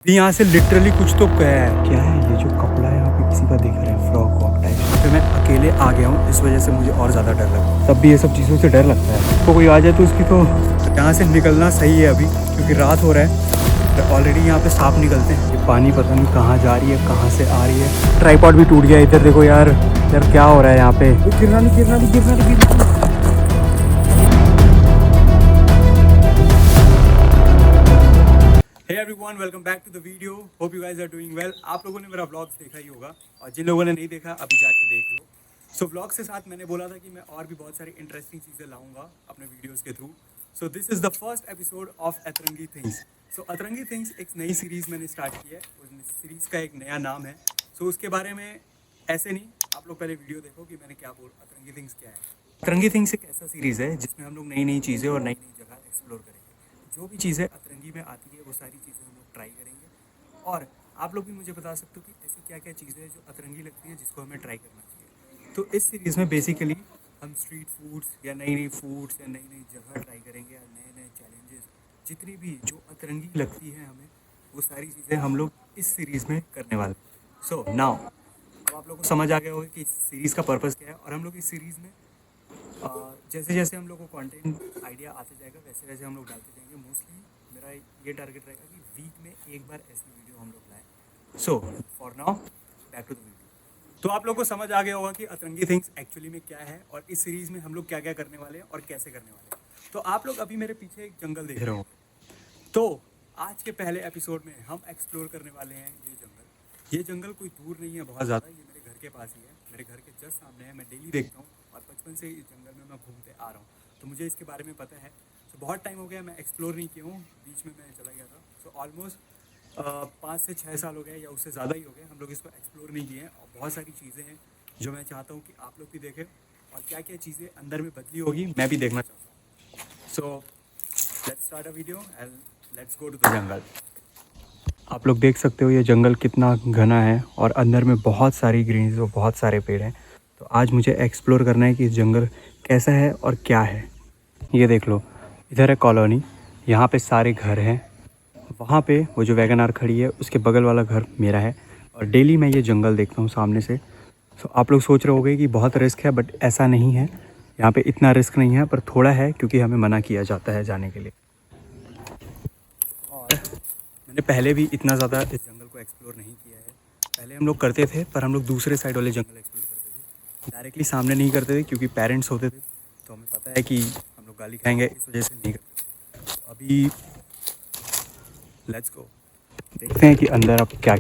भी यहाँ से लिटरली कुछ तो क्या है ये जो कपड़ा यहाँ पे किसी का दिख रहा है, फ्रॉक वॉक टाइप। फिर मैं अकेले आ गया हूँ, इस वजह से मुझे और ज़्यादा डर लगा। तब भी ये सब चीज़ों से डर लगता है, तो कोई आ जाए तो उसकी तो यहाँ से निकलना सही है अभी, क्योंकि रात हो रहा है। ऑलरेडी यहाँ पे सांप निकलते हैं। ये पानी पता नहीं कहाँ जा रही है, कहाँ से आ रही है। ट्राइपॉड भी टूट गया। इधर देखो यार, यार क्या हो रहा है यहाँ पे। गिरना नहीं। Hey everyone, welcome back to the video. Hope you guys are doing well. आप लोगों ने मेरा व्लॉग्स देखा ही होगा, और जिन लोगों ने नहीं देखा अभी जाके देख लो। सो व्लॉग के साथ मैंने बोला था कि मैं और भी बहुत सारी इंटरेस्टिंग चीज़ें लाऊंगा अपने वीडियोस के through. So this is the first episode of अतरंगी थिंग्स। सो अतरंगी थिंग्स एक नई सीरीज़ मैंने स्टार्ट की है, उस सीरीज़ का एक नया नाम है। सो उसके बारे में ऐसे नहीं, आप लोग पहले वीडियो देखो कि मैंने क्या बोल। अतरंगी थिंग्स क्या है? अतरंगी थिंग्स एक ऐसा सीरीज़ है जिसमें हम लोग नई नई चीज़ें और नई नई जगह एक्सप्लोर करेंगे। जो भी चीज़ें अतरंगी में आती है वो सारी चीज़ें हम लोग ट्राई करेंगे, और आप लोग भी मुझे बता सकते हो कि ऐसी क्या क्या चीज़ें हैं जो अतरंगी लगती है जिसको हमें ट्राई करना चाहिए। तो इस सीरीज़ में बेसिकली हम स्ट्रीट फूड्स या नई नई फूड्स या नई नई जगह ट्राई करेंगे, या नए नए चैलेंजेस जितनी भी जो अतरंगी लगती है हमें, वो सारी चीज़ें हम लोग इस सीरीज़ में करने वाले हैं। सो नाउ अब आप लोगों को समझ आ गया होगा कि इस सीरीज़ का पर्पज़ क्या है, और हम लोग इस सीरीज़ में जैसे जैसे हम लोग को कंटेंट आइडिया आते जाएगा वैसे वैसे हम लोग डालते जाएंगे। मोस्टली मेरा ये टारगेट रहेगा कि वीक में एक बार ऐसी वीडियो हम लोग लाएं। So for now back to the video. तो आप लोग को समझ आ गया होगा कि अतरंगी थिंग्स एक्चुअली में क्या है, और इस सीरीज़ में हम लोग क्या क्या करने वाले हैं और कैसे करने वाले हैं। तो आप लोग अभी मेरे पीछे एक जंगल देख रहे होंगे। तो आज के पहले एपिसोड में हम एक्सप्लोर करने वाले हैं ये जंगल। ये जंगल कोई दूर नहीं है बहुत ज़्यादा, ये मेरे घर के पास ही है, मेरे घर के जस्ट सामने है। मैं डेली देखता हूँ और बचपन से इस जंगल में मैं घूमते आ रहा हूँ, तो मुझे इसके बारे में पता है। तो बहुत टाइम हो गया मैं एक्सप्लोर नहीं किया हूँ, बीच में मैं चला गया था। सो ऑलमोस्ट 5 से 6 साल हो गए या उससे ज़्यादा ही हो गए हम लोग इसको एक्सप्लोर नहीं किए हैं। और बहुत सारी चीज़ें हैं जो मैं चाहता हूँ कि आप लोग भी देखें, और क्या क्या चीज़ें अंदर में बदली होगी मैं भी देखना चाहता हूँ। So let's start a video and let's go to the jungle. आप लोग देख सकते हो ये जंगल कितना घना है, और अंदर में बहुत सारी ग्रीनरी और बहुत सारे पेड़ हैं। तो आज मुझे एक्सप्लोर करना है कि इस जंगल कैसा है और क्या है। ये देख लो, इधर है कॉलोनी, यहाँ पे सारे घर हैं। वहाँ पे वो जो वैगन आर खड़ी है उसके बगल वाला घर मेरा है, और डेली मैं ये जंगल देखता हूँ सामने से। सो आप लोग सोच रहे होंगे कि बहुत रिस्क है, बट ऐसा नहीं है। यहाँ पे इतना रिस्क नहीं है, पर थोड़ा है क्योंकि हमें मना किया जाता है जाने के लिए। और मैंने पहले भी इतना ज़्यादा इस जंगल को एक्सप्लोर नहीं किया है। पहले हम लोग करते थे, पर हम लोग दूसरे साइड वाले जंगल एक्सप्लोर करते थे, डायरेक्टली सामने नहीं करते थे, क्योंकि पेरेंट्स होते थे तो हमें पता है कि हम लोग गाली खाएंगे, इस वजह से नहीं करते थे। तो अभी लेट्स गो, देखते हैं कि अंदर अब क्या।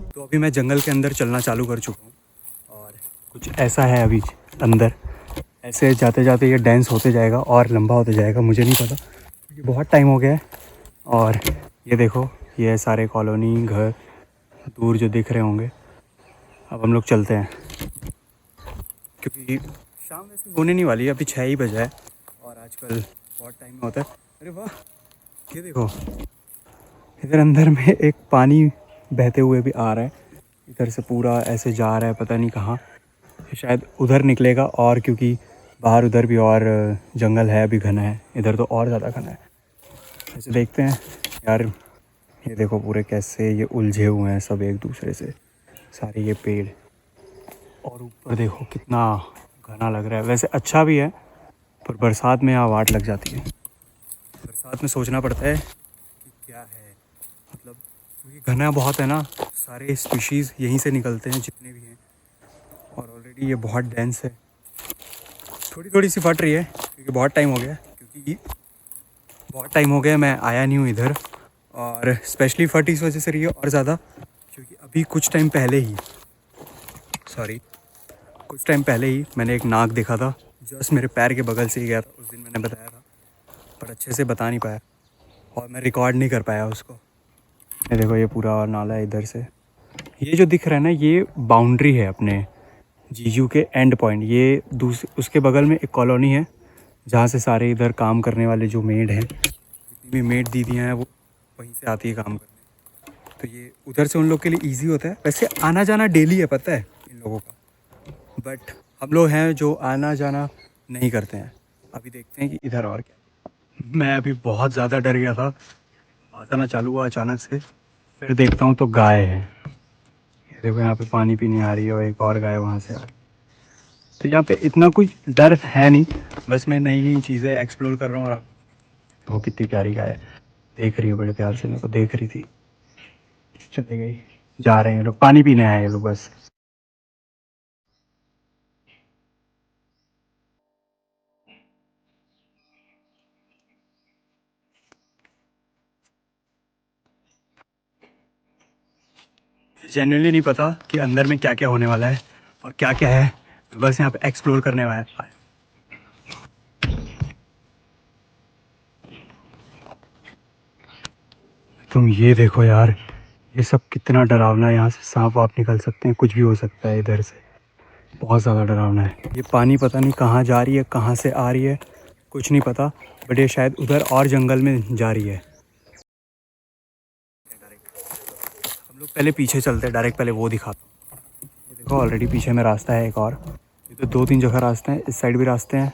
तो अभी मैं जंगल के अंदर चलना चालू कर चुका हूँ, और कुछ ऐसा है अभी अंदर। ऐसे जाते जाते ये डांस होते जाएगा और लंबा होते जाएगा, मुझे नहीं पता क्योंकि बहुत टाइम हो गया है। और ये देखो, ये सारे कॉलोनी घर दूर जो दिख रहे होंगे। अब हम लोग चलते हैं, क्योंकि शाम वैसे होने नहीं वाली है, अभी 6 ही बजा है, और आजकल बहुत टाइम में होता है। अरे वाह, ये देखो, इधर अंदर में एक पानी बहते हुए भी आ रहा है। इधर से पूरा ऐसे जा रहा है, पता नहीं कहाँ, शायद उधर निकलेगा। और क्योंकि बाहर उधर भी और जंगल है, अभी घना है, इधर तो और ज़्यादा घना है। ऐसे देखते हैं यार। ये देखो पूरे कैसे ये उलझे हुए हैं सब एक दूसरे से, सारे ये पेड़। और ऊपर देखो कितना घना लग रहा है। वैसे अच्छा भी है, पर बरसात में यहाँ वाट लग जाती है। बरसात में सोचना पड़ता है कि क्या है, मतलब क्योंकि घना बहुत है ना, सारे स्पीशीज़ यहीं से निकलते हैं जितने भी हैं। और ऑलरेडी ये बहुत डेंस है। थोड़ी थोड़ी सी फट रही है क्योंकि बहुत टाइम हो गया, क्योंकि बहुत टाइम हो गया मैं आया नहीं हूँ इधर। और स्पेशली फट इस वजह से रही है और ज़्यादा, क्योंकि अभी कुछ टाइम पहले ही मैंने एक नाग देखा था, जस्ट मेरे पैर के बगल से ही गया था। उस दिन मैंने बताया था, पर अच्छे से बता नहीं पाया, और मैं रिकॉर्ड नहीं कर पाया उसको। ये देखो, ये पूरा नाला है इधर से। ये जो दिख रहा है ना, ये बाउंड्री है अपने जीजू के एंड पॉइंट। ये उसके बगल में एक कॉलोनी है, जहाँ से सारे इधर काम करने वाले जो मेड हैं जितनी जितनी भी मेड दीदियाँ हैं वो वहीं से आती है काम करने, तो ये उधर से उन लोग के लिए ईजी होता है। वैसे आना जाना डेली है पता है इन लोगों का, बट हम लोग हैं जो आना जाना नहीं करते हैं। अभी देखते हैं कि इधर और क्या। मैं अभी बहुत ज़्यादा डर गया था, आना चालू हुआ अचानक से, फिर देखता हूँ तो गाय है। ये देखो यहाँ पे पानी पीने आ रही है और एक और गाय वहाँ से आ रही है। तो यहाँ पे इतना कुछ डर है नहीं, बस मैं नई नई चीज़ें एक्सप्लोर कर रहा हूँ। और वो कितनी प्यारी गाय है, देख रही है बड़े प्यार से मेरे को, देख रही थी, चली गई। जा रहे हैं लोग, पानी पीने आए हैं लोग बस। जेन्युइनली नहीं पता कि अंदर में क्या क्या होने वाला है और क्या क्या है, बस यहाँ पे एक्सप्लोर करने वाला है। तुम ये देखो यार, ये सब कितना डरावना है। यहाँ से सांप वाप निकल सकते हैं, कुछ भी हो सकता है इधर से, बहुत ज़्यादा डरावना है। ये पानी पता नहीं कहाँ जा रही है, कहाँ से आ रही है, कुछ नहीं पता, बट ये शायद उधर और जंगल में जा रही है। हम लोग पहले पीछे चलते हैं डायरेक्ट, पहले वो दिखाता हूँ। ये देखो ऑलरेडी पीछे में रास्ता है एक और, ये तो दो तीन जगह रास्ते हैं, इस साइड भी रास्ते हैं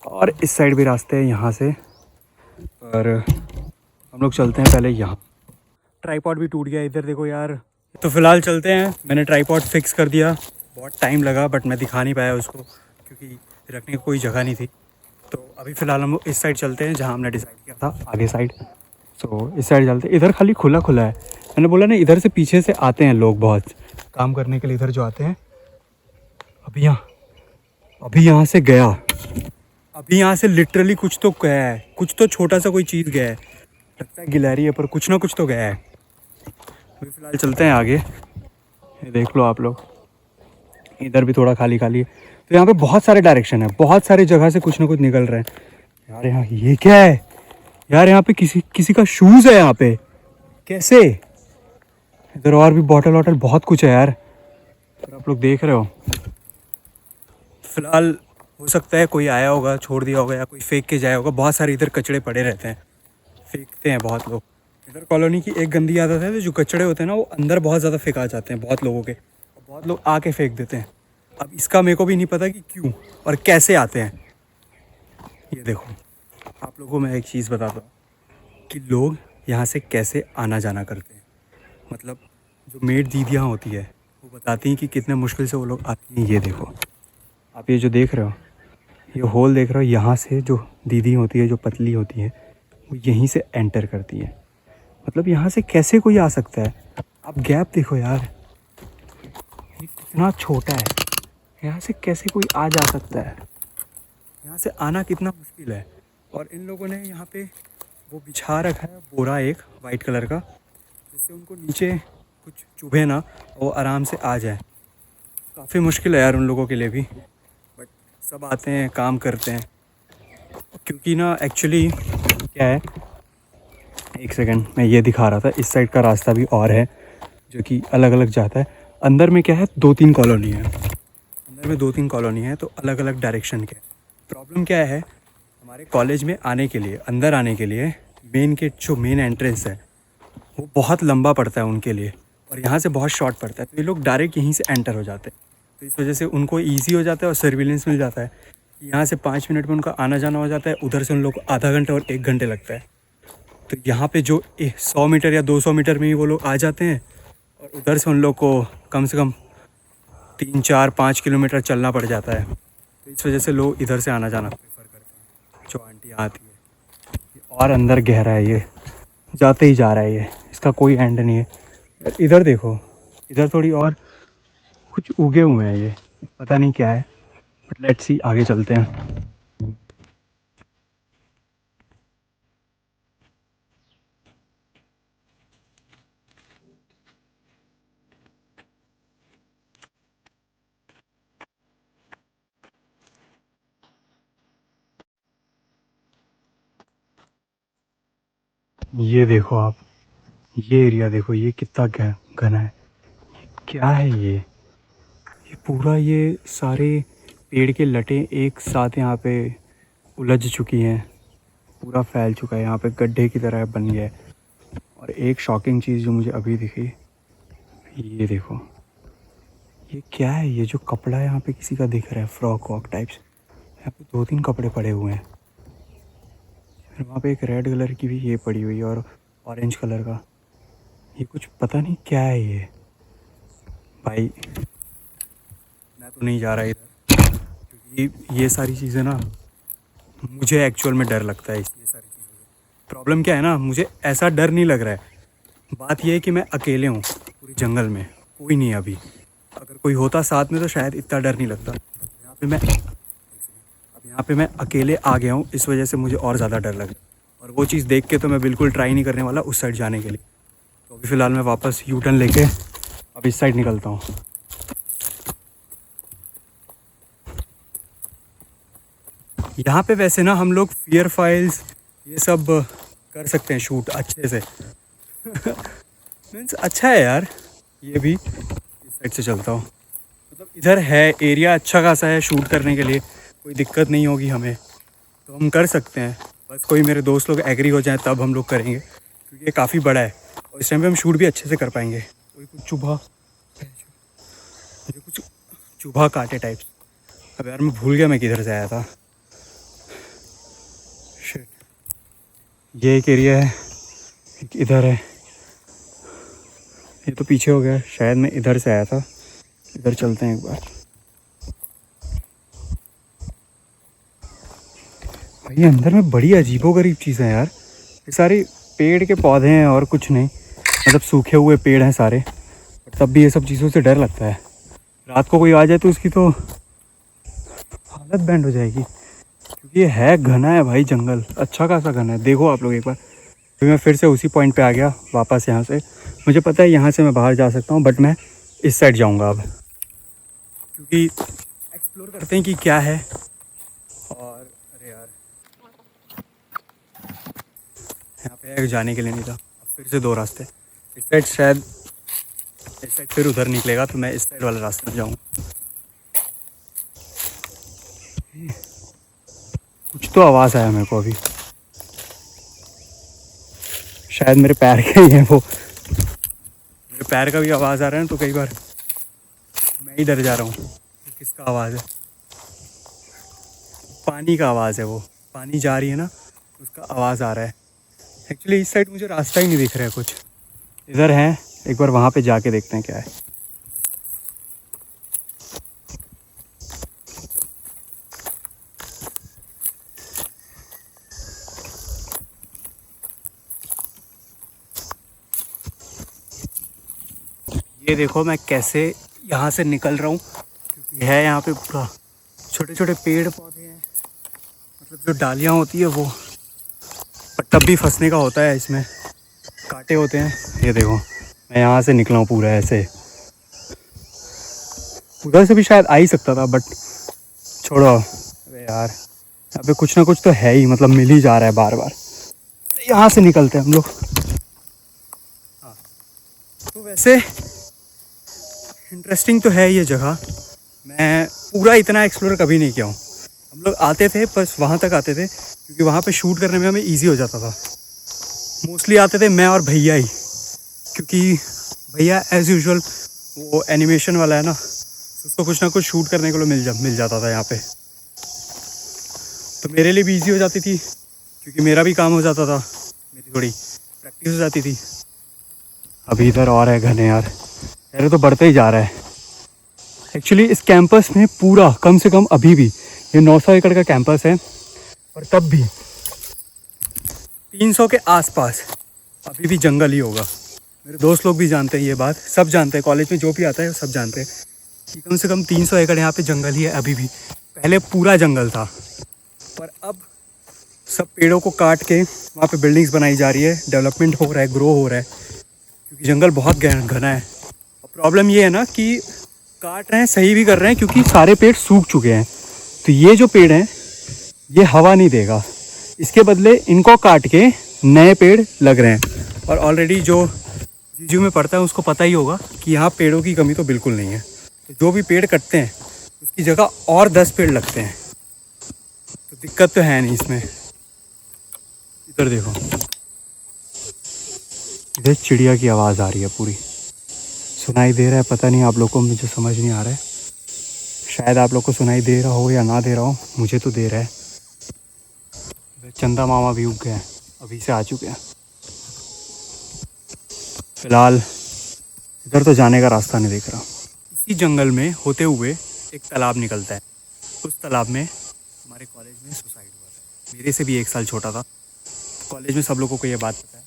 और इस साइड भी रास्ते हैं यहाँ से। पर हम लोग चलते हैं पहले यहाँ। ट्राईपॉड भी टूट गया इधर देखो यार। तो फ़िलहाल चलते हैं, मैंने ट्राईपॉड फिक्स कर दिया, बहुत टाइम लगा बट मैं दिखा नहीं पाया उसको क्योंकि रखने की कोई जगह नहीं थी। तो अभी फ़िलहाल हम इस साइड चलते हैं जहाँ हमने डिसाइड किया था, आगे साइड। तो इस साइड चलते हैं, इधर खाली खुला खुला है। मैंने बोला ना इधर से पीछे से आते हैं लोग बहुत काम करने के लिए, इधर जो आते हैं। अभी यहाँ से गया, अभी यहाँ से लिटरली कुछ तो गया है, कुछ तो छोटा सा कोई चीज़ गया है, लगता है गिलहरी है पर कुछ ना कुछ तो गया है। अभी फ़िलहाल चलते हैं आगे। ये देख लो आप लोग, इधर भी थोड़ा खाली खाली है। तो यहाँ पे बहुत सारे डायरेक्शन है, बहुत सारी जगह से कुछ ना कुछ निकल रहे हैं। यार यहाँ ये क्या है यार, यहाँ पे किसी किसी का शूज़ है यहाँ पे, कैसे? इधर और भी बॉटल वॉटल बहुत कुछ है यार, पर आप लोग देख रहे हो। फिलहाल हो सकता है कोई आया होगा, छोड़ दिया होगा, या कोई फेंक के जाया होगा। बहुत सारे इधर कचड़े पड़े रहते हैं, फेंकते हैं बहुत लोग। इधर कॉलोनी की एक गंदी आदत है, जो कचड़े होते हैं ना वो अंदर बहुत ज़्यादा फेंका जाते हैं बहुत लोगों के, और बहुत लोग आके फेंक देते हैं। अब इसका मेरे को भी नहीं पता कि क्यों और कैसे आते हैं। ये देखो आप लोगों को मैं एक चीज़ बताता हूँ कि लोग यहाँ से कैसे आना जाना करते हैं। मतलब जो मेड दीदियाँ होती है वो बताती हैं कि कितने मुश्किल से वो लोग आती हैं। ये देखो आप, ये जो देख रहे हो, ये होल देख रहे हो, यहाँ से जो दीदी होती है, जो पतली होती है, वो यहीं से एंटर करती है। मतलब यहाँ से कैसे कोई आ सकता है? आप गैप देखो यार, ये कितना छोटा है, यहाँ से कैसे कोई आ जा सकता है? यहाँ से आना कितना मुश्किल है। और इन लोगों ने यहाँ पे वो बिछा रखा है बोरा एक वाइट कलर का, जिससे उनको नीचे कुछ चुभे ना, वो आराम से आ जाए। काफ़ी मुश्किल है यार उन लोगों के लिए भी, बट सब आते हैं, काम करते हैं। क्योंकि ना एक्चुअली क्या है, एक सेकंड मैं ये दिखा रहा था, इस साइड का रास्ता भी और है जो कि अलग अलग जाता है। अंदर में क्या है, दो तीन कॉलोनी है, अंदर में दो तीन कॉलोनी है, तो अलग अलग डायरेक्शन के। प्रॉब्लम क्या है, हमारे कॉलेज में आने के लिए, अंदर आने के लिए मेन गेट, जो मेन एंट्रेंस है, वो बहुत लंबा पड़ता है उनके लिए, और यहाँ से बहुत शॉर्ट पड़ता है। तो ये लोग डायरेक्ट यहीं से एंटर हो जाते हैं, तो इस वजह से उनको ईजी हो जाता है और सर्विलेंस मिल जाता है। यहाँ से 5 मिनट में उनका आना जाना हो जाता है, उधर से उन लोग को आधा घंटा और 1 घंटे लगता है। तो यहाँ पे जो 100 मीटर या 200 मीटर में ही वो लोग आ जाते हैं, और उधर से उन लोग को कम से कम 3-4-5 किलोमीटर चलना पड़ जाता है। तो इस वजह से लोग इधर से आना जाना प्रेफर करते हैं। जो आंटी आती है, और अंदर गहरा है, ये जाते ही जा रहा है, ये इसका कोई एंड नहीं है। इधर देखो, इधर थोड़ी और कुछ उगे हुए हैं, ये पता नहीं क्या है, बट लेट्स सी, आगे चलते हैं। ये देखो आप, ये एरिया देखो, ये कितना घना है। क्या है ये पूरा, ये सारे पेड़ के लटें एक साथ यहाँ पे उलझ चुकी हैं। पूरा फैल चुका है, यहाँ पे गड्ढे की तरह बन गया है। और एक शॉकिंग चीज़ जो मुझे अभी दिखी, ये देखो, ये क्या है? ये जो कपड़ा यहाँ पे किसी का दिख रहा है, फ्रॉक वॉक टाइप्स, यहाँ पे 2-3 कपड़े पड़े हुए हैं। फिर वहाँ पे एक रेड कलर की भी ये पड़ी हुई है और ऑरेंज कलर का, ये कुछ पता नहीं क्या है ये। भाई मैं तो नहीं जा रहा इधर, क्योंकि ये सारी चीज़ें ना, मुझे एक्चुअल में डर लगता है ये सारी चीज़ों से। प्रॉब्लम क्या है ना, मुझे ऐसा डर नहीं लग रहा है, बात ये है कि मैं अकेले हूँ पूरी जंगल में, कोई नहीं है अभी। अगर कोई होता साथ में तो शायद इतना डर नहीं लगता। यहाँ पे मैं अकेले आ गया हूँ, इस वजह से मुझे और ज़्यादा डर लग रहा है। और वो चीज़ देख के तो मैं बिल्कुल ट्राई नहीं करने वाला उस साइड जाने के लिए। तो अभी फ़िलहाल मैं वापस यू टर्न लेके अब इस साइड निकलता हूँ। यहाँ पे वैसे ना हम लोग फियर फाइल्स ये सब कर सकते हैं शूट अच्छे से। मीन्स अच्छा है यार, ये भी इस साइड से चलता हूँ। मतलब इधर है एरिया अच्छा खासा है शूट करने के लिए, कोई दिक्कत नहीं होगी हमें, तो हम कर सकते हैं। बस कोई मेरे दोस्त लोग एग्री हो जाए तब हम लोग करेंगे, क्योंकि ये काफ़ी बड़ा है और इस टाइम पे हम शूट भी अच्छे से कर पाएंगे। कोई कुछ चुभा काटे टाइप्स। अब यार मैं भूल गया मैं किधर से आया था। शिट, ये एक एरिया है, एक इधर है, ये तो पीछे हो गया, शायद मैं इधर से आया था। इधर चलते हैं एक बार। भाई अंदर में बड़ी अजीबोगरीब चीज़ें हैं यार, ये सारे पेड़ के पौधे हैं और कुछ नहीं, मतलब सूखे हुए पेड़ हैं सारे, बट तब भी ये सब चीज़ों से डर लगता है। रात को कोई आ जाए तो उसकी तो हालत बैंड हो जाएगी, क्योंकि ये है घना है भाई जंगल, अच्छा खासा घना है। देखो आप लोग एक बार, तो मैं फिर से उसी पॉइंट पे आ गया वापस यहाँ से। मुझे पता है यहाँ से मैं बाहर जा सकता हूँ, बट मैं इस साइड जाऊँगा अब, क्योंकि एक्सप्लोर करते हैं कि क्या है। और अरे यार, यहाँ पे जाने के लिए नहीं था, अब फिर से 2 रास्ते। इस साइड शायद, इस साइड फिर उधर निकलेगा, तो मैं इस साइड वाले रास्ते में जाऊँगा। कुछ तो आवाज़ आया मेरे को अभी, शायद मेरे पैर का ही है वो, मेरे पैर का भी आवाज़ आ रहा है ना, तो कई बार मैं ही डर जा रहा हूँ। किसका आवाज़ है? पानी का आवाज़ है, वो पानी जा रही है ना, उसका आवाज़ आ रहा है। एक्चुअली इस साइड मुझे रास्ता ही नहीं दिख रहा है कुछ। इधर है, एक बार वहाँ पे जाके देखते हैं क्या है। ये देखो मैं कैसे यहाँ से निकल रहा हूँ, क्योंकि है यहाँ पे पूरा छोटे छोटे पेड़ पौधे हैं, मतलब जो डालियाँ होती है वो, पर तब भी फंसने का होता है, इसमें कांटे होते हैं। ये देखो मैं यहाँ से निकला हूँ पूरा ऐसे, उधर से भी शायद आ ही सकता था, बट छोड़ो। अरे यार यहाँ पे कुछ ना कुछ तो है ही, मतलब मिल ही जा रहा है बार बार। यहाँ से निकलते हैं हम लोग। हाँ, तो वैसे इंटरेस्टिंग तो है ये जगह, मैं पूरा इतना एक्सप्लोर कभी नहीं किया हूँ। हम लोग आते थे, बस वहाँ तक आते थे, क्योंकि वहाँ पे शूट करने में हमें ईजी हो जाता था। मोस्टली आते थे मैं और भैया ही, क्योंकि भैया एज़ यूजुअल वो एनिमेशन वाला है ना, उसको कुछ ना कुछ शूट करने को मिल जाता था यहाँ पे, तो मेरे लिए भी ईजी हो जाती थी, क्योंकि मेरा भी काम हो जाता था, मेरी थोड़ी प्रैक्टिस हो जाती थी। अभी इधर और है घने यार, पहले तो बढ़ते ही जा रहा है। एक्चुअली इस कैंपस में पूरा कम से कम अभी भी ये 900 एकड़ का कैंपस है, और तब भी 300 के आसपास अभी भी जंगल ही होगा। मेरे दोस्त लोग भी जानते हैं ये बात, सब जानते हैं, कॉलेज में जो भी आता है सब जानते हैं कि कम से कम 300 एकड़ यहाँ पे जंगल ही है अभी भी। पहले पूरा जंगल था, पर अब सब पेड़ों को काट के वहाँ पे बिल्डिंग्स बनाई जा रही है, डेवलपमेंट हो रहा है, ग्रो हो रहा है, क्योंकि जंगल बहुत घना है। और प्रॉब्लम ये है ना कि काट रहे हैं, सही भी कर रहे हैं, क्योंकि सारे पेड़ सूख चुके हैं, तो ये जो पेड़ हैं ये हवा नहीं देगा, इसके बदले इनको काट के नए पेड़ लग रहे हैं। और ऑलरेडी जो जीजू में पड़ता है उसको पता ही होगा कि यहाँ पेड़ों की कमी तो बिल्कुल नहीं है, तो जो भी पेड़ कटते हैं उसकी जगह और 10 पेड़ लगते हैं, तो दिक्कत तो है नहीं इसमें। इधर देखो, इधर चिड़िया की आवाज़ आ रही है पूरी, सुनाई दे रहा है, पता नहीं आप लोग को, मुझे समझ नहीं आ रहा है। शायद आप लोग को सुनाई दे रहा हो या ना दे रहा हो, मुझे तो दे रहा है। चंदा मामा भी उग गए हैं, अभी से आ चुके हैं। फिलहाल इधर तो जाने का रास्ता नहीं दिख रहा। इसी जंगल में होते हुए एक तालाब निकलता है। उस तालाब में हमारे कॉलेज में सुसाइड हुआ था, मेरे से भी 1 साल छोटा था। कॉलेज में सब लोगों को ये बात पता है।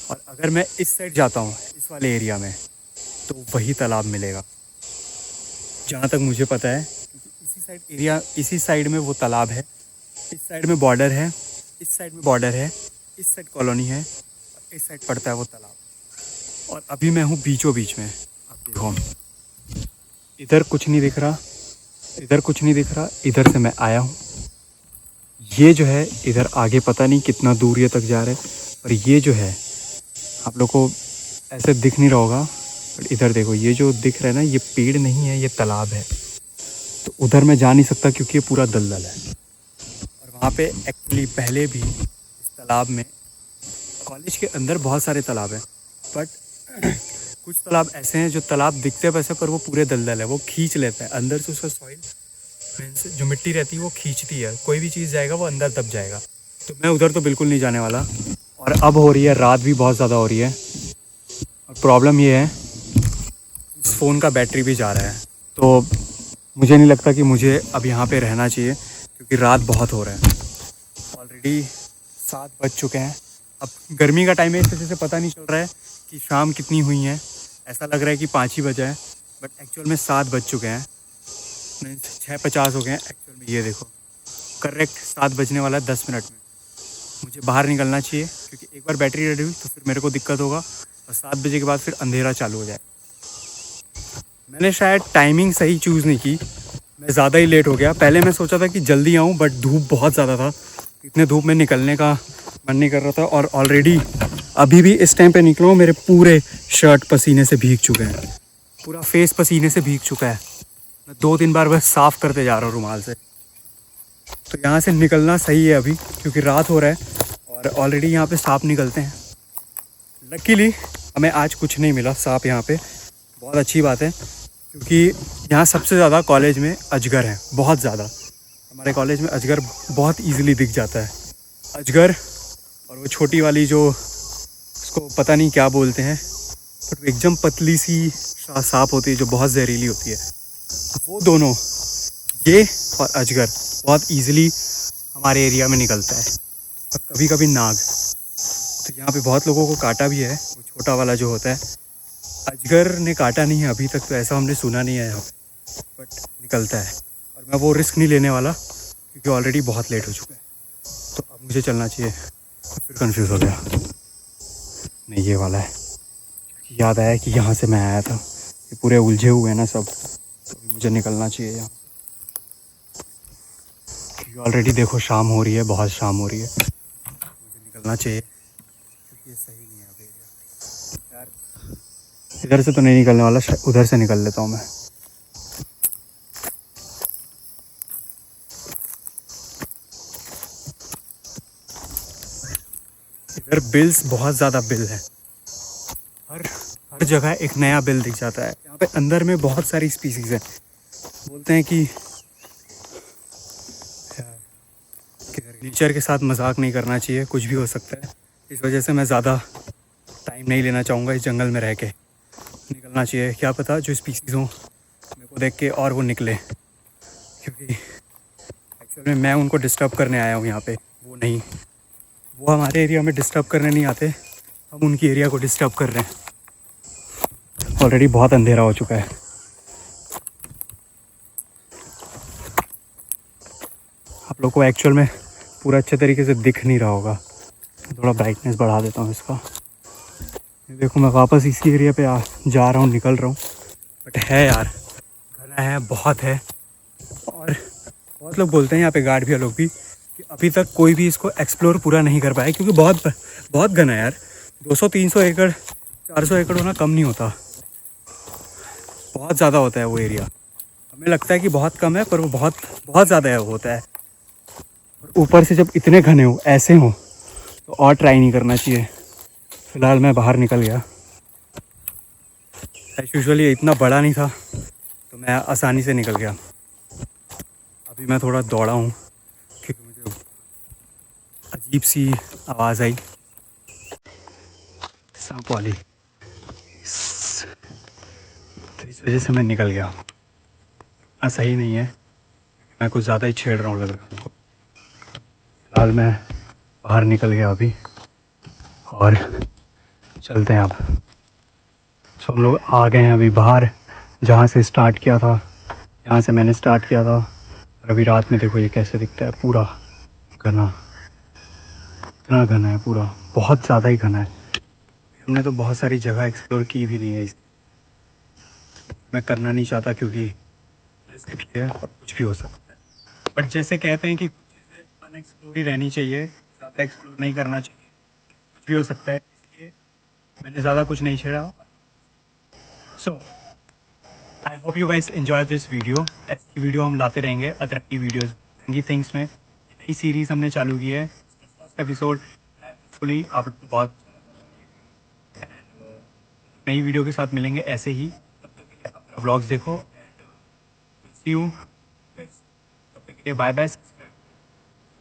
और अगर मैं इस साइड जाता हूँ, इस वाले एरिया में, तो वही तालाब मिलेगा, जहाँ तक मुझे पता है। क्योंकि इसी साइड में वो तालाब है, इस साइड में बॉर्डर है, इस साइड में बॉर्डर है, इस साइड कॉलोनी है, और इस साइड पड़ता है वो तालाब। और अभी मैं हूँ बीचों बीच में। आप देखो, इधर कुछ नहीं दिख रहा, इधर कुछ नहीं दिख रहा, इधर से मैं आया हूँ। ये जो है इधर आगे पता नहीं कितना दूर ये तक जा रहा है, और ये जो है आप लोग को ऐसे दिख नहीं रहा होगा, बट इधर देखो, ये जो दिख रहा है ना, ये पेड़ नहीं है, ये तालाब है। तो उधर मैं जा नहीं सकता क्योंकि ये पूरा दलदल है। और वहाँ पे एक्चुअली पहले भी इस तालाब में, कॉलेज के अंदर बहुत सारे तालाब हैं, बट कुछ तालाब ऐसे हैं जो तालाब दिखते हैं वैसे, पर वो पूरे दलदल है, वो खींच लेता है अंदर से, उसका सॉइल जो मिट्टी रहती है वो खींचती है, कोई भी चीज़ जाएगा वो अंदर दब जाएगा। तो मैं उधर तो बिल्कुल नहीं जाने वाला। और अब हो रही है रात भी बहुत ज़्यादा हो रही है, और प्रॉब्लम ये है इस फ़ोन का बैटरी भी जा रहा है। तो मुझे नहीं लगता कि मुझे अब यहाँ पे रहना चाहिए, क्योंकि रात बहुत हो रहा है। ऑलरेडी 7 बज चुके हैं। अब गर्मी का टाइम है, इस वजह से पता नहीं चल रहा है कि शाम कितनी हुई है, ऐसा लग रहा है कि 5 ही बजा है, बट एक्चुअल में 7 बज चुके हैं, 6:50 हो गए हैं एक्चुअल में। ये देखो, करेक्ट 7 बजने वाला है 10 मिनट में। मुझे बाहर निकलना चाहिए, क्योंकि एक बार बैटरी रेडी हुई तो फिर मेरे को दिक्कत होगा, और 7 बजे के बाद फिर अंधेरा चालू हो जाए। मैंने शायद टाइमिंग सही चूज़ नहीं की, मैं ज़्यादा ही लेट हो गया। पहले मैं सोचा था कि जल्दी आऊँ, बट धूप बहुत ज़्यादा था, इतने धूप में निकलने का मन नहीं कर रहा था। और ऑलरेडी अभी भी इस टाइम पे निकला हूँ, मेरे पूरे शर्ट पसीने से भीग चुके हैं, पूरा फेस पसीने से भीग चुका है। मैं 2-3 बार बस साफ़ करते जा रहा हूँ रुमाल से। तो यहाँ से निकलना सही है अभी, क्योंकि रात हो रहा है, और ऑलरेडी यहाँ पे सांप निकलते हैं। लकीली हमें आज कुछ नहीं मिला सांप यहाँ पे, बहुत अच्छी बात है, क्योंकि यहाँ सबसे ज़्यादा कॉलेज में अजगर हैं, बहुत ज़्यादा। हमारे कॉलेज में अजगर बहुत ईजिली दिख जाता है। अजगर और वो छोटी वाली जो, उसको पता नहीं क्या बोलते हैं, बट एकदम पतली सी सांप होती है जो बहुत जहरीली होती है, वो दोनों, ये और अजगर बहुत ईजिली हमारे एरिया में निकलता है। और कभी कभी नाग। तो यहाँ पे बहुत लोगों को काटा भी है, वो छोटा वाला जो होता है। अजगर ने काटा नहीं है अभी तक, तो ऐसा हमने सुना नहीं है यहाँ पे, बट निकलता है। और मैं वो रिस्क नहीं लेने वाला, क्योंकि ऑलरेडी बहुत लेट हो चुका है। तो अब मुझे चलना चाहिए। फिर कंफ्यूज हो गया, नहीं ये वाला है, क्योंकि याद आया कि यहाँ से मैं आया था। ये पूरे उलझे हुए हैं ना सब, तो मुझे निकलना चाहिए यहाँ। ऑलरेडी देखो शाम हो रही है, बहुत शाम हो रही है, मुझे निकलना चाहिए, क्योंकि ये सही नहीं है अभी यार। इधर से तो नहीं निकलने वाला, उधर से निकल लेता हूँ मैं। इधर बिल्स बहुत ज़्यादा बिल है, हर जगह एक नया बिल दिख जाता है। यहाँ पे अंदर में बहुत सारी स्पीसीज़ हैं। बोलते हैं कि नेचर के साथ मजाक नहीं करना चाहिए, कुछ भी हो सकता है। इस वजह से मैं ज़्यादा टाइम नहीं लेना चाहूँगा इस जंगल में रह के। निकलना चाहिए, क्या पता जो स्पीसीज़ हों मेरे को देख के और वो निकले, क्योंकि एक्चुअल में मैं उनको डिस्टर्ब करने आया हूँ यहाँ पे, वो नहीं। वो हमारे एरिया में डिस्टर्ब करने नहीं आते, हम उनकी एरिया को डिस्टर्ब कर रहे हैं। ऑलरेडी बहुत अंधेरा हो चुका है। आप लोग को एक्चुअल में पूरा अच्छे तरीके से दिख नहीं रहा होगा, थोड़ा ब्राइटनेस बढ़ा देता हूँ इसका। देखो मैं वापस इसी एरिया पे जा रहा हूँ, निकल रहा हूँ, बट है यार, घना है, बहुत है। और बहुत लोग बोलते हैं यहाँ पे, गार्ड लोग भी, कि अभी तक कोई भी इसको एक्सप्लोर पूरा नहीं कर पाया, क्योंकि बहुत घना है यार। 200-300 एकड़ 400 एकड़ होना कम नहीं होता, बहुत ज़्यादा होता है वो एरिया। हमें लगता है कि बहुत कम है, पर वो बहुत ज़्यादा होता है। और ऊपर से जब इतने घने हो, ऐसे हो, तो और ट्राई नहीं करना चाहिए। फ़िलहाल मैं बाहर निकल गया। एज यूजुअली इतना बड़ा नहीं था तो मैं आसानी से निकल गया। अभी मैं थोड़ा दौड़ा हूँ क्योंकि मुझे अजीब सी आवाज़ आई सांप वाली, तो इस वजह से मैं निकल गया। सही नहीं है, मैं कुछ ज़्यादा ही छेड़ रहा हूँ लग रहा है। फिलहाल मैं बाहर निकल गया अभी और चलते हैं अब। तो हम लोग आ गए हैं अभी बाहर, जहाँ से स्टार्ट किया था, यहाँ से मैंने स्टार्ट किया था। और अभी रात में देखो ये कैसे दिखता है, पूरा घना, इतना घना है पूरा, बहुत ज़्यादा ही घना है। हमने तो बहुत सारी जगह एक्सप्लोर की भी नहीं है, मैं करना नहीं चाहता क्योंकि रिस्क भी है और कुछ भी हो सकता है। बट जैसे कहते हैं कि अनएक्सप्लोर ही रहनी चाहिए, ज़्यादा एक्सप्लोर नहीं करना चाहिए, कुछ भी हो सकता है, इसलिए मैंने ज़्यादा कुछ नहीं छेड़ा। So I hope you guys enjoy this video. ऐसी वीडियो हम लाते रहेंगे, अट्रैक्टिव वीडियोस की थिंग्स में। नई सीरीज़ हमने चालू की है, फर्स्ट एपिसोड फुली आप लोग को बहुत नई वीडियो के साथ मिलेंगे ऐसे ही। व्लॉग्स देखो, सी यू, बाय बाय।